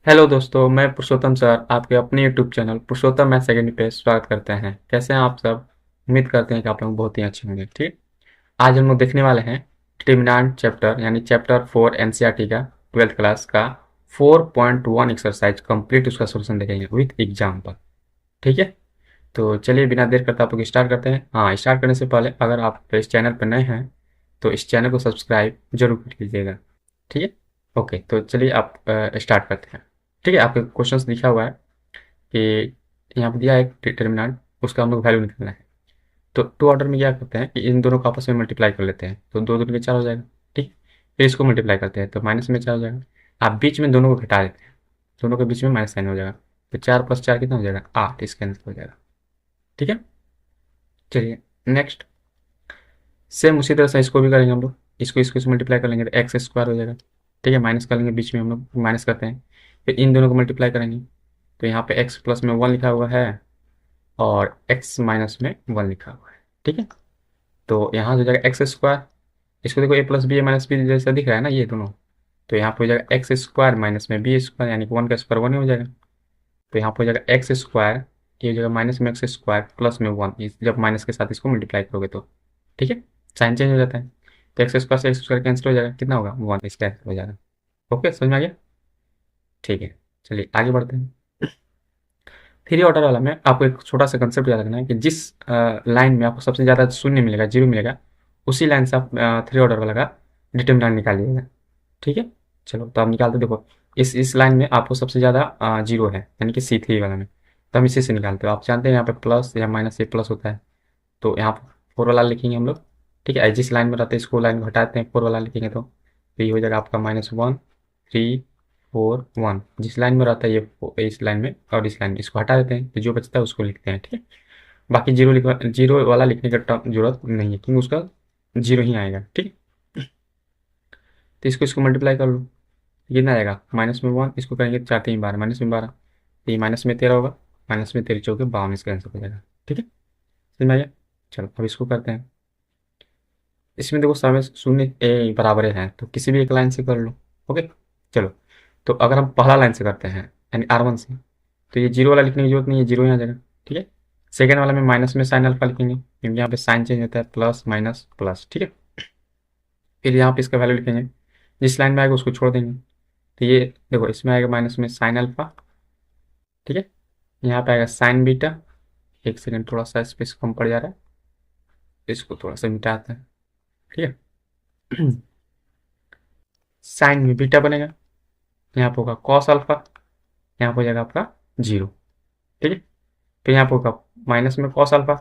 Hello दोस्तों, मैं पुरुषोत्तम sir आपके अपने यूट्यूब चैनल पुरुषोत्तम मैथ्स अकेडमी पे स्वागत करते हैं। कैसे हैं आप सब? उम्मीद करते हैं कि आप लोग बहुत ही अच्छे होंगे। ठीक, आज हम लोग देखने वाले हैं डिटरमिनेंट चैप्टर यानी चैप्टर 4 एनसीईआरटी का 12th क्लास का 4.1 एक्सरसाइज कंप्लीट उसका सोल्यूशन देखेंगे विथ एग्जाम्पल। ठीक है, तो चलिए बिना देर करते आप लोग स्टार्ट करते हैं। हाँ, स्टार्ट करने से पहले अगर आप इस चैनल पर नए हैं तो इस चैनल को सब्सक्राइब जरूर कर लीजिएगा। ठीक है, ओके, तो चलिए आप स्टार्ट करते हैं। ठीक है, आपके क्वेश्चंस लिखा हुआ है कि यहाँ पे दिया है एक डिटर्मिनेंट, उसका हम लोग वैल्यू निकालना है। तो टू ऑर्डर में क्या करते हैं कि इन दोनों को आपस में मल्टीप्लाई कर लेते हैं, तो दो दो के चार हो जाएगा। ठीक, फिर इसको मल्टीप्लाई करते हैं तो माइनस में चार हो जाएगा। आप बीच में दोनों को घटा देते हैं, दोनों के बीच में माइनस साइन हो जाएगा। तो चार प्लस चार कितना हो जाएगा? आठ, इसका आंसर हो जाएगा। ठीक है, चलिए नेक्स्ट। सेम उसी तरह से इसको भी करेंगे हम लोग। इसको मल्टीप्लाई कर लेंगे तो एक्स स्क्वायर हो जाएगा। ठीक है, माइनस कर लेंगे, बीच में हम लोग माइनस करते हैं। फिर इन दोनों को मल्टीप्लाई करेंगे तो यहाँ पे एक्स प्लस में वन लिखा हुआ है और एक्स माइनस में वन लिखा हुआ है। ठीक है, तो यहाँ हो जाएगा एक्स स्क्वायर। इसको देखो, ए plus B A minus B जैसा दिख रहा है ना ये दोनों। तो यहाँ पे हो जाएगा एक्स स्क्वायर माइनस में बी स्क्वायर, यानी कि वन का स्क्वायर वन ही हो जाएगा। तो यहाँ पे हो जाएगा एक्स स्क्वायर, ये हो जाएगा माइनस में एक्स स्क्वायर प्लस में वन, जब माइनस के साथ इसको मल्टीप्लाई करोगे तो। ठीक है, साइन चेंज हो जाता है। तो एक्स स्क्वायर से एक्स स्क्वायर कैंसिल हो जाएगा, कितना होगा? वन, इसका आंसर हो जाएगा। ओके, समझ में आ गया? ठीक है, चलिए आगे बढ़ते हैं। थ्री ऑर्डर वाला में आपको एक छोटा सा कंसेप्ट याद रखना है कि जिस लाइन में आपको सबसे ज़्यादा शून्य मिलेगा, जीरो मिलेगा, उसी लाइन से आप थ्री ऑर्डर वाला का डिटर्मिनेंट निकालिएगा। ठीक है, चलो तो आप निकालते देखो। इस लाइन में आपको सबसे ज़्यादा जीरो है, यानी कि C3 वाला में, तो हम इसी से निकालते हो। आप जानते हैं यहाँ पे प्लस या माइनस से प्लस होता है, तो यहाँ पर फोर वाला लिखेंगे हम लोग। ठीक है, जिस लाइन में रहते हैं इसको लाइन को हटाते हैं, फोर वाला लिखेंगे तो ये हो जाएगा आपका -1 3 4 1। जिस लाइन में रहता है ये इस लाइन में और इस लाइन में, इसको हटा देते हैं तो जो बचता है उसको लिखते हैं। ठीक है, बाकी जीरो वाला लिखने का जरूरत नहीं है क्योंकि उसका जीरो ही आएगा। ठीक है, तो इसको इसको मल्टीप्लाई कर लो, कितना आएगा? माइनस में वन, इसको करेंगे चार तीन बार माइनस में 12, तो ये माइनस में 13 होगा। माइनस में 13 चौके 52, इसका आंसर हो जाएगा। ठीक है, समझ में आया? चलो अब इसको करते हैं। इसमें देखो समय शून्य ए बराबर है, तो किसी भी एक लाइन से कर लो। ओके, चलो तो अगर हम पहला लाइन से करते हैं यानी R1 से, तो ये जीरो वाला लिखने की जरूरत नहीं है, जीरो ही आ जाएगा। ठीक है, सेकेंड वाला में माइनस में साइन अल्फा लिखेंगे क्योंकि यहाँ पे साइन चेंज होता है, प्लस माइनस प्लस। ठीक है, फिर यहाँ पे इसका वैल्यू लिखेंगे, जिस लाइन में आएगा उसको छोड़ देंगे। तो ये देखो, इसमें आएगा माइनस में साइन अल्फा। ठीक है, यहाँ पे आएगा साइन बीटा। एक सेकेंड, थोड़ा सा स्पेस कम पड़ जा रहा है, इसको थोड़ा सा मिटाते हैं। ठीक है, साइन में बीटा बनेगा, यहाँ पे होगा कॉस अल्फा, यहाँ पे हो जाएगा आपका जीरो। ठीक है, फिर यहाँ पे होगा माइनस में कॉस अल्फा।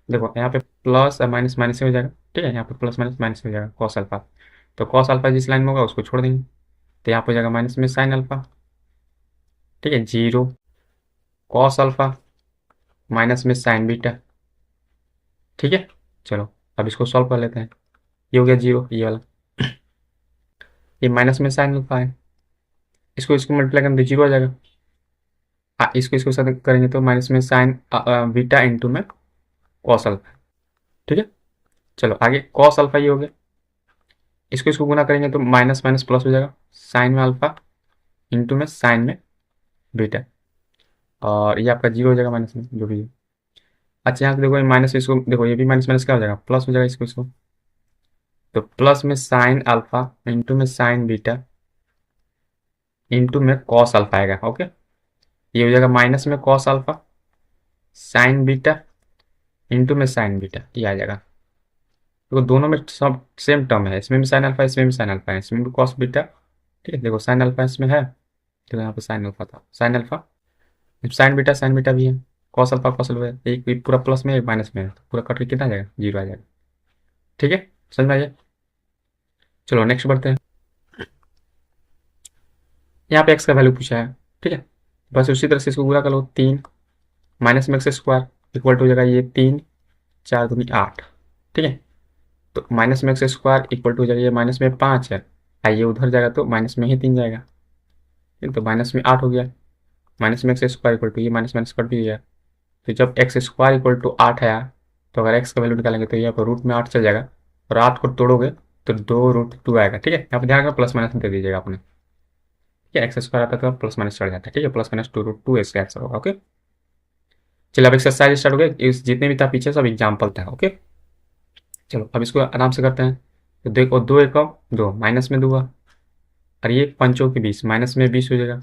देखो यहाँ पे प्लस और माइनस माइनस से हो जाएगा। ठीक है, यहाँ पे प्लस माइनस माइनस हो जाएगा कॉस अल्फा। तो कॉस अल्फा जिस लाइन में होगा उसको छोड़ देंगे, तो यहाँ पे हो जाएगा माइनस में साइन अल्फा। ठीक है, जीरो कॉस अल्फा माइनस में साइन बीटा। ठीक है, चलो अब इसको सॉल्व कर लेते हैं। ये हो गया जीरो, ये वाला, ये माइनस में साइन अल्फा है, इसको इसको मल्टीप्लाई करेंगे तो जीरो आ जाएगा। इसको इसको साथ करेंगे तो माइनस में साइन बीटा इंटू में कॉस अल्फा। ठीक है, चलो आगे कॉस अल्फा ये हो गया, इसको इसको गुना करेंगे तो माइनस माइनस प्लस हो जाएगा, साइन में अल्फा इंटू में साइन में बीटा, और ये आपका जीरो हो जाएगा माइनस में जो भी है। अच्छा यहाँ पे देखो, माइनस, इसको देखो ये भी माइनस माइनस क्या हो जाएगा? प्लस हो जाएगा इसको इसको। तो प्लस में साइन अल्फा इंटू में साइन बीटा इंटू में कॉस अल्फा आएगा। ओके, ये हो जाएगा माइनस में cos alpha sign beta into में साइन बीटा, ये आ जाएगा। देखो दोनों में सब सेम टर्म है, इसमें भी साइन अल्फा, इसमें भी साइन अल्फा है, इसमें भी कॉस बीटा। ठीक है, देखो साइन अल्फा इसमें है, देखो यहाँ पे साइन अल्फा था, साइन अल्फा, साइन बीटा भी है, कॉस अल्फा है। एक पूरा प्लस में एक माइनस में है, तो पूरा कट के कितना आ जाएगा? जीरो आ जाएगा। ठीक है, समझ में आ जाए? चलो नेक्स्ट बढ़ते हैं। यहाँ पे एक्स का वैल्यू पूछा है। ठीक है, बस उसी तरह से इसको पूरा कर लो, तीन माइनस में एक्स स्क्वायर इक्वल टू हो जाएगा ये तीन चार दूनी आठ। ठीक है, तो माइनस में एक्स स्क्वायर इक्वल टू हो जाएगा, ये माइनस में पाँच है, आइए उधर जाएगा तो माइनस में ही तीन जाएगा। ठीक है, तो माइनस में आठ हो गया, माइनस में एक्स स्क्वायर इक्वल टू ये माइनस माइनस कट भी गया। तो जब एक्स स्क्वायर इक्वल टू आठ आया, तो अगर एक्स का वैल्यू निकालेंगे तो यहाँ पर रूट में आठ चल जाएगा, और आठ को तोड़ोगे तो दो रूट टू आएगा। ठीक है, यहाँ पर ध्यान रखना, प्लस माइनस दे दीजिएगा आपने। ठीक है, एक्स स्क्वायर आता है तो प्लस माइनस चढ़ जाता है। ठीक है, प्लस माइनस 2 इसका आंसर होगा। ओके, चलिए अब एक्सरसाइज स्टार्ट हो गया। इस जितने भी था पीछे सब एग्जाम्पल था। ओके, चलो अब इसको आराम से करते हैं। तो देखो, दो एकम दो, माइनस में 2 हुआ, और ये पंचों के 20, माइनस में 20 हो जाएगा।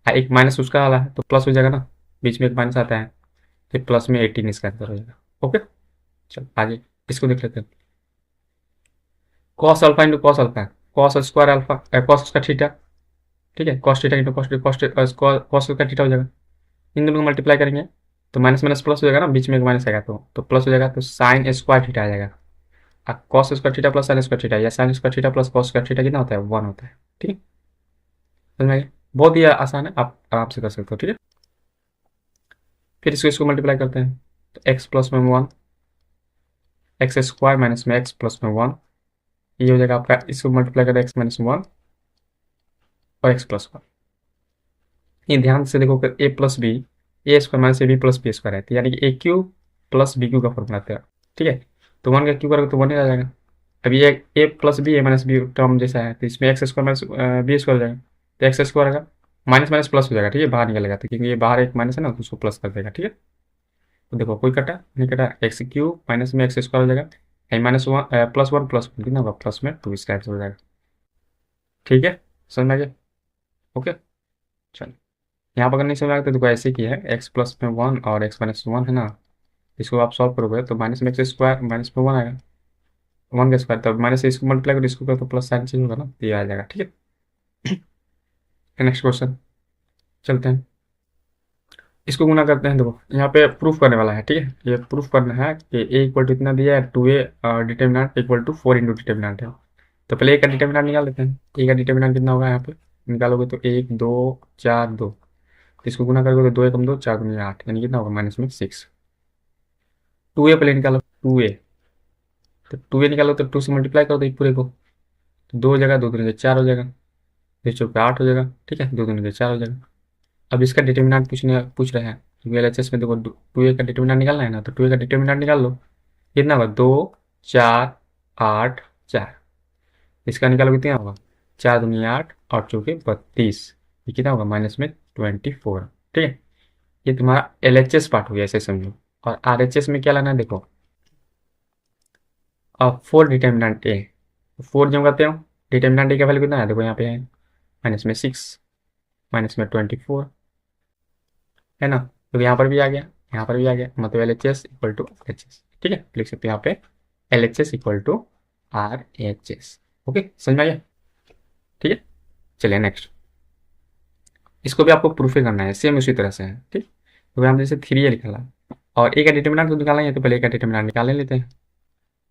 एक माइनस उसका वाला है तो प्लस हो जाएगा ना, बीच में एक माइनस आता है, फिर प्लस में 18 इसका आंसर हो जाएगा। ओके, चलो आगे इसको देख लेते हैं। Cos alpha into cos alpha, cos square alpha, cos उसका थीटा। ठीक है, cos theta into cos cos उसका थीटा हो जाएगा। इन दोनों को मल्टीप्लाई करेंगे तो माइनस माइनस प्लस हो जाएगा ना, बीच में एक माइनस आएगा तो प्लस हो जाएगा, तो साइन स्क्वायर थीटा आ जाएगा। Cos square theta plus sine square theta, या sine square theta plus cos square theta कितना होता है, 1 होता है। ठीक है, समझ में आ गया? बहुत ही आसान है, आप आराम से कर सकते हो। ठीक है, फिर इसको मल्टीप्लाई करते हैं तो एक्स प्लस में 1, एक्स स्क्वायर माइनस में एक्स प्लस में 1, ये हो जाएगा आपका। इसको मल्टीप्लाई करें एक्स माइनस 1 और एक्स प्लस 1। ये ध्यान से देखो कि A plus B, A square minus A B plus B square है, तो यानी कि A cube plus B cube का फॉर्मूला आता है। ठीक है, तो 1 का क्यू करोगे तो 1 ही आ जाएगा। अब ये A plus B A minus B term जैसा है, तो इसमें X square minus B square हो जाएगा, तो एक्स स्क्वायर आएगा, माइनस माइनस प्लस हो जाएगा। ठीक है, बाहर निकलेगा, तो क्योंकि ये बाहर एक माइनस है ना, तो उसको प्लस कर देगा। ठीक है, तो देखो कोई कटा नहीं कटा, एक्स क्यू माइनस में एक्स स्क्वायर हो जाएगा, माइनस 1 प्लस 1 प्लस 1 कितना होगा, प्लस में 2 इसका आंसर हो जाएगा। ठीक है, समझ में आ गया? ओके, चलो यहाँ पर अगर नहीं समझ आएगा तो देखो ऐसे की है, एक्स प्लस में 1 और एक्स माइनस 1 है ना, इसको आप सॉल्व करोगे तो माइनस में एक्स स्क्वायर माइनस में 1 आएगा, 1 का स्क्वायर, तब माइनस से इसको मल्टीप्लाई करो, इसको करो तो प्लस साइन चेंज होगा ना, तो ये आ जाएगा। ठीक है, नेक्स्ट क्वेश्चन चलते हैं। इसको गुना करते हैं। देखो यहाँ पे प्रूफ करने वाला है। ठीक है, ये प्रूफ करना है कि ए इक्वल टू इतना दिया है, 2a determinant equal to 4 into determinant है। तो पहले ए का डिटर्मिनेंट निकाल लेते हैं। ए का डिटर्मिनेंट कितना होगा, यहाँ पे निकालोगे तो 1 2 4 2, तो इसको गुना करोगे तो 2 एकम 2 4 दूनी 8, यानी कितना होगा, माइनस में 6। 2a पहले निकालो, 2a, तो 2a निकालो तो 2 से मल्टीप्लाई करो तो ये पूरे को, तो 2 हो जाएगा, 2 दूनी 4 हो जाएगा, 2 चौक 8 हो जाएगा। ठीक है, 2 दूनी 4 हो जाएगा। अब इसका डिटर्मिनेंट पूछ रहे हैं, क्योंकि एलएचएस में देखो 2a का डिटर्मिनेंट निकालना है ना, तो 2a का डिटर्मिनेंट निकाल लो। कितना होगा, 2 4 8 4, इसका निकालो कितना होगा, 4 दूनी 8 और चौके 32, ये कितना होगा, माइनस में 24। ठीक है, ये तुम्हारा एलएचएस पार्ट हो गया, ऐसे समझो। और आरएचएस में क्या लाना है, देखो अब 4 डिटर्मिनेंट ए, 4 जब करते हो डिटर्मिनेंट ए का वैल्यू कितना है, देखो यहाँ पे है माइनस में 6 माइनस में 24, है ना, तो यहाँ पर भी आ गया, यहाँ पर भी आ गया, मतलब L H S equal to H S. ठीक है, लिख सकते हैं यहाँ पे L H S equal to R H S. Okay, समझ में आ गया? ठीक है, चलिए नेक्स्ट, इसको भी आपको प्रूफ ही करना है, सेम उसी तरह से है। ठीक, तो हम जैसे 3a निकाला और ए का डिटर्मिनेंट तो निकालेंगे, तो पहले ए का डिटर्मिनेंट निकाल लेते हैं।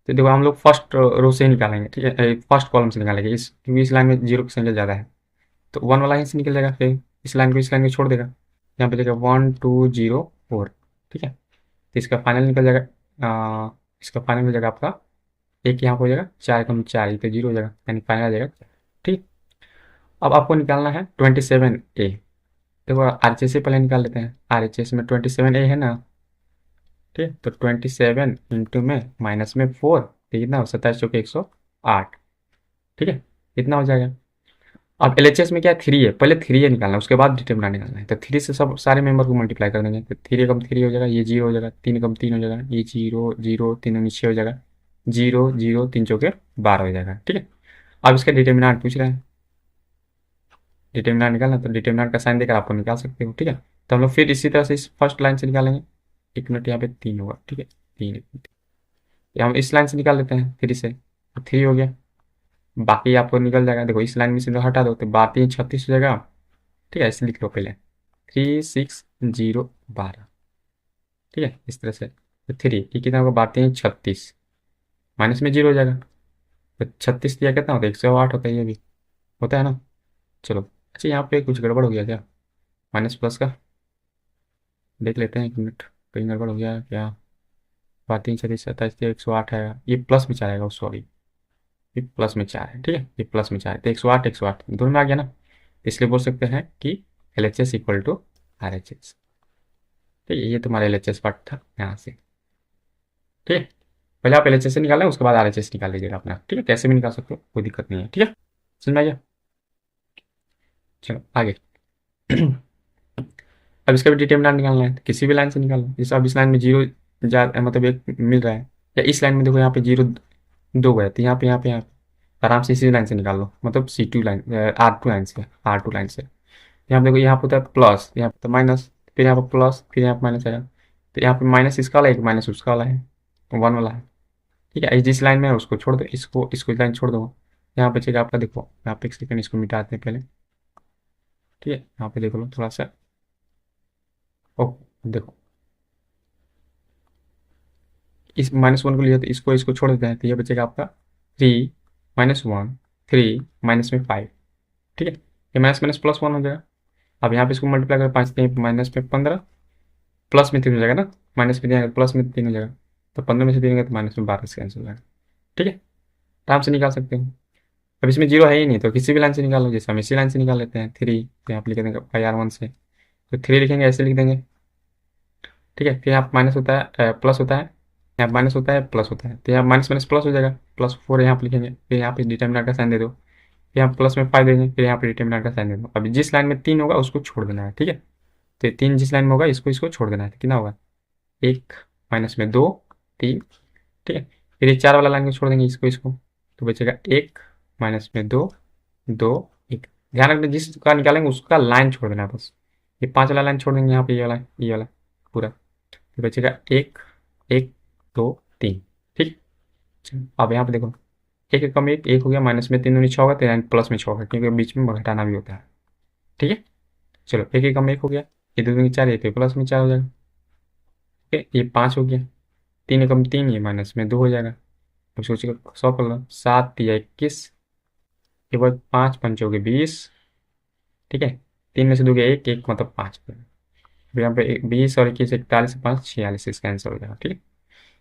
तो देखो हम लोग फर्स्ट रो से ही निकालेंगे। ठीक है, फर्स्ट कॉलम से निकालेंगे, इस क्योंकि इस लाइन में जीरो की संख्या ज़्यादा है, तो 1 वाला यहीं से निकल जाएगा, फिर इस लाइन को इस लाइन में छोड़ देगा, यहाँ पे देखा 1 2 0 4। ठीक है, तो इसका फाइनल निकल जाएगा, इसका फाइनल हो जाएगा आपका, एक यहाँ पर हो जाएगा 4 कम 4, ये तो 0 हो जाएगा, यानी फाइनल आ जाएगा। ठीक, अब आपको निकालना है 27a। देखो आर एच एस से पहले निकाल लेते हैं, आर एच एस में 27a है ना। ठीक, तो 27 इंटू में माइनस में 4, तो कितना हो, 27 चौके 108। ठीक है, इतना हो जाएगा। अब एल एच एस में क्या है, 3 है, पहले 3a निकालना है, उसके बाद डिटर्मिनेंट निकालना है, तो 3 से सब सारे मेंबर को मल्टीप्लाई कर देंगे, तो 3 कम 3 हो जाएगा, ये 0 हो जाएगा, 3 कम 3 हो जाएगा, ये 0 0 3 नीचे हो जाएगा, 0 0 3 चौके 12 हो जाएगा। ठीक है, अब इसका डिटर्मिनेंट पूछ रहे हैं, डिटर्मिनेंट निकालना, तो डिटर्मिनेंट का साइन देकर आपको निकाल सकते हो। ठीक है, तो हम लोग फिर इसी तरह से इस फर्स्ट लाइन से निकालेंगे। 1 मिनट, यहाँ पे 3 होगा। ठीक है, 3 हम इस लाइन से निकाल लेते हैं, 3 से, तो 3 हो गया, बाकी आपको निकल जाएगा। देखो इस लाइन में से हटा दो तो 32 36 हो जाएगा। ठीक है, ऐसे लिख लो पहले, 3 6 0 12। ठीक है, इस तरह से, तो 3 ये कितना होगा, 32 36, माइनस में 0 हो जाएगा, तो 36 दिया कितना होता है, 108 होता है, ये भी होता है ना। चलो अच्छा, यहाँ पे कुछ गड़बड़ हो गया क्या, माइनस प्लस का देख लेते हैं, 1 मिनट, कहीं गड़बड़ हो गया क्या, 32 36 27 108 आएगा, ये प्लस में 4 आएगा, सॉरी ये प्लस में 4 है। ठीक है, ये प्लस में 4 है, तो 108 दोनों में आ गया ना, इसलिए बोल सकते हैं कि L H S equal to R H S. ठीक है, ये तुम्हारा एल एच एस पार्ट था यहाँ से। ठीक है, पहले आप एल एच एस से निकालें, उसके बाद आर एच एस निकाल लीजिएगा अपना। ठीक है, कैसे भी निकाल सकते हो, कोई दिक्कत नहीं है। ठीक है, समझ में आ गया? चलो आगे। अब इसका भी डिटरमिनेंट निकालना है, तो किसी भी लाइन से निकालना। जैसे अब इस लाइन में जीरो जा मतलब एक मिल रहा है, या इस लाइन में देखो यहाँ पे जीरो दो गए, तो यहाँ पे आराम से इसी लाइन से निकाल लो, मतलब C2 लाइन, R2 लाइन से, R2 लाइन से। यहाँ पे देखो, यहाँ पे होता है प्लस, यहाँ पे तो माइनस, फिर यहाँ पे प्लस, फिर यहाँ पे माइनस आएगा। तो यहाँ पे माइनस इसका वाला है, एक माइनस उसका वाला है, वन वाला है। ठीक है, जिस लाइन में है उसको छोड़ दो, इसको इसको लाइन छोड़ दो। यहाँ बचेगा आपका, देखो यहाँ पे एक सेकंड इसको मिटाते हैं पहले। ठीक है, यहाँ पे देख लो थोड़ा सा। ओ देखो, इस माइनस वन को लिया तो इसको इसको छोड़ देते हैं, तो ये बचेगा आपका 3 - 1 3 माइनस में 5। ठीक है, ये माइनस माइनस प्लस वन हो जाएगा। अब यहाँ पे इसको मल्टीप्लाई कर, 5 माइनस में 15, प्लस में 3 हो जाएगा ना, माइनस में 3 प्लस में 3 हो जाएगा, तो 15 में से 3 गया तो माइनस में 12 से कैंसिल हो जाएगा। ठीक है, आराम से निकाल सकते हो। अब इसमें जीरो है ही नहीं, तो किसी भी लाइन से निकाल लो, जैसे हम इसी लाइन से निकाल लेते हैं 3, तो यहाँ पे लिख देंगे IR1 से, तो 3 लिखेंगे, ऐसे लिख देंगे। ठीक है, फिर यहाँ पे माइनस होता है, प्लस होता है, यहाँ माइनस होता है, प्लस होता है, तो यहाँ माइनस माइनस प्लस हो जाएगा, +4 यहाँ पे लिखेंगे, फिर यहाँ पे डिटरमिनेंट का साइन दे दो, फिर यहाँ प्लस में 5 देंगे, फिर यहाँ पे डिटरमिनेंट का साइन दे दो। अभी जिस लाइन में 3 होगा उसको छोड़ देना है। ठीक है, तो ये 3 जिस लाइन में होगा इसको इसको छोड़ देना है, तो कितना होगा, 1 माइनस में 2 3। ठीक है, फिर ये 4 वाला लाइन को छोड़ देंगे, इसको इसको, तो बचेगा 1 माइनस में 2 2 1। ध्यान रखना, जिसका निकालेंगे उसका लाइन छोड़ देना है बस। ये 5 वाला लाइन छोड़ देंगे, यहाँ पे ये वाला पूरा, तो बचेगा 1 1 2 3। ठीक, चलो अब यहाँ पे देखो, एक एक कम एक हो गया, माइनस में 3 दूनी 6 होगा, तो यानी प्लस में 6 होगा, क्योंकि बीच में घटाना भी होता है। ठीक है, चलो एक एक कम एक हो गया, ये 2 दूनी 4, ये तो प्लस में 4 हो जाएगा। ठीक है, ये 5 हो गया, 3 एकम 3, ये माइनस में 2 हो जाएगा। अब सोचिएगा, 100 कर लो, 7 या 21, ये बाद 5 5 हो गए 20। ठीक है, 3 में से 2 गया 1 1 मतलब 5। अब यहाँ पे 20 और 21 41 5 46, इसका आंसर हो जाएगा। ठीक है,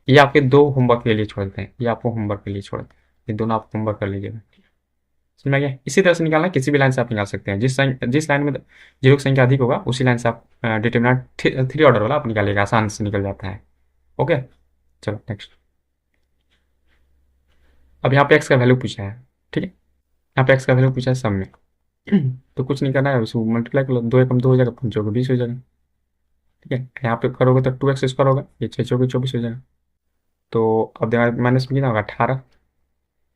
ये आपके दो होमवर्क के लिए छोड़ते हैं, ये आपको होमवर्क के लिए छोड़ते हैं, ये दोनों आप होमवर्क कर लीजिएगा। समझ में आ गया? इसी तरह से निकालना है, किसी भी लाइन से आप निकाल सकते हैं, जिस लाइन में जीरो की संख्या अधिक होगा उसी लाइन से आप डिटरमिनेंट थ्री ऑर्डर वाला आप निकालिएगा, आसान से निकल जाता है। ओके, चलो नेक्स्ट। अब यहाँ पे एक्स का वैल्यू पूछा है। ठीक है, यहाँ पे एक्स का वैल्यू पूछा है सब में। तो कुछ नहीं करना है, उसको मल्टीप्लाई कर लो, 2 एकम 2 हो जाएगा, 5 चौके 20 हो जाएगा। ठीक है, यहाँ पे करोगे तो 2x² होगा, ये 6 चौके 24 हो जाएगा। तो अब देखा माइनस में कितना होगा, 18,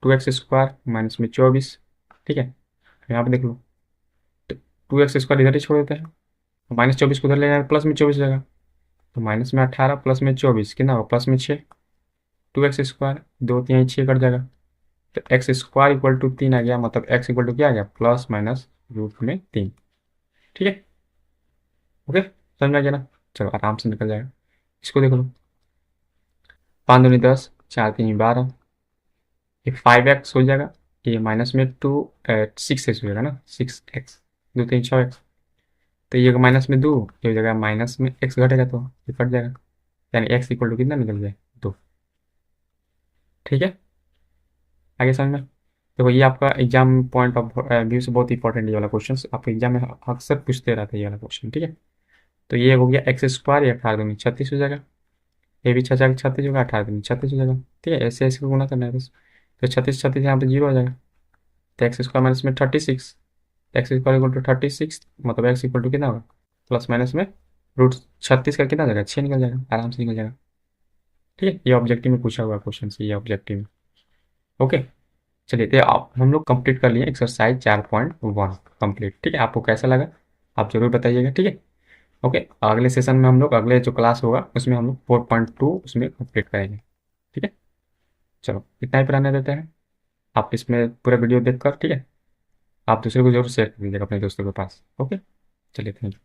2x² माइनस में 24। ठीक है, यहाँ पे देख लो, 2x² इधर ही छोड़ देते हैं, -24 को उधर ले जाएगा, प्लस में 24 हो जाएगा, तो माइनस में 18 प्लस में 24 कितना होगा, प्लस में 6, 2x², 2 3 6 कट जाएगा, तो x² इक्वल टू 3 आ गया, मतलब x इक्वल टू क्या आ गया, प्लस माइनस रूट में 3। ठीक है, ओके, समझ में आ गया ना? चलो आराम से निकल जाएगा, इसको देख लो, 5 दूनी 10, 4 3 12, ये 5x हो जाएगा, ये माइनस में 6x हो जाएगा ना, 6x, 2 3 6x, तो ये माइनस में 2, ये हो जाएगा माइनस में x घटेगा तो ये कट जाएगा, यानी x इक्वल टू कितना निकल जाए, 2। ठीक है, आगे समझ में? देखो ये आपका एग्जाम पॉइंट ऑफ व्यू से बहुत इंपॉर्टेंट ये वाला क्वेश्चन, आपके एग्जाम में अक्सर पूछते रहते हैं ये वाला क्वेश्चन। ठीक है, तो ये हो गया x², ये 18 दूनी 36 हो जाएगा, ये भी 6 36 होगा, 18 दूनी 36 हो जाएगा। ठीक है, ऐसे ऐसे गुना करना है बस, तो 36 36 यहाँ पे 0 हो जाएगा, तो x² माइनस में 36, x² इक्वल टू 36, मतलब x इक्वल टू कितना होगा, प्लस माइनस में रूट 36 का कितना हो जाएगा, 6 निकल जाएगा, आराम से निकल जाएगा। ठीक है, ये ऑब्जेक्टिव में पूछा हुआ क्वेश्चन से, ये ऑब्जेक्टिव में। ओके, चलिए तो आप हम लोग कंप्लीट कर लिए एक्सरसाइज 4.1 कंप्लीट। ठीक है, आपको कैसा लगा आप जरूर बताइएगा। ठीक है, ओके, अगले सेशन में हम लोग, अगले जो क्लास होगा उसमें हम लोग 4.2 उसमें कंप्लीट करेंगे। ठीक है, चलो इतना ही पढ़ाने देते हैं, आप इसमें पूरा वीडियो देखकर, ठीक है, आप दूसरे को जरूर शेयर कर दीजिएगा अपने दोस्तों के पास। ओके, चलिए थैंक यू।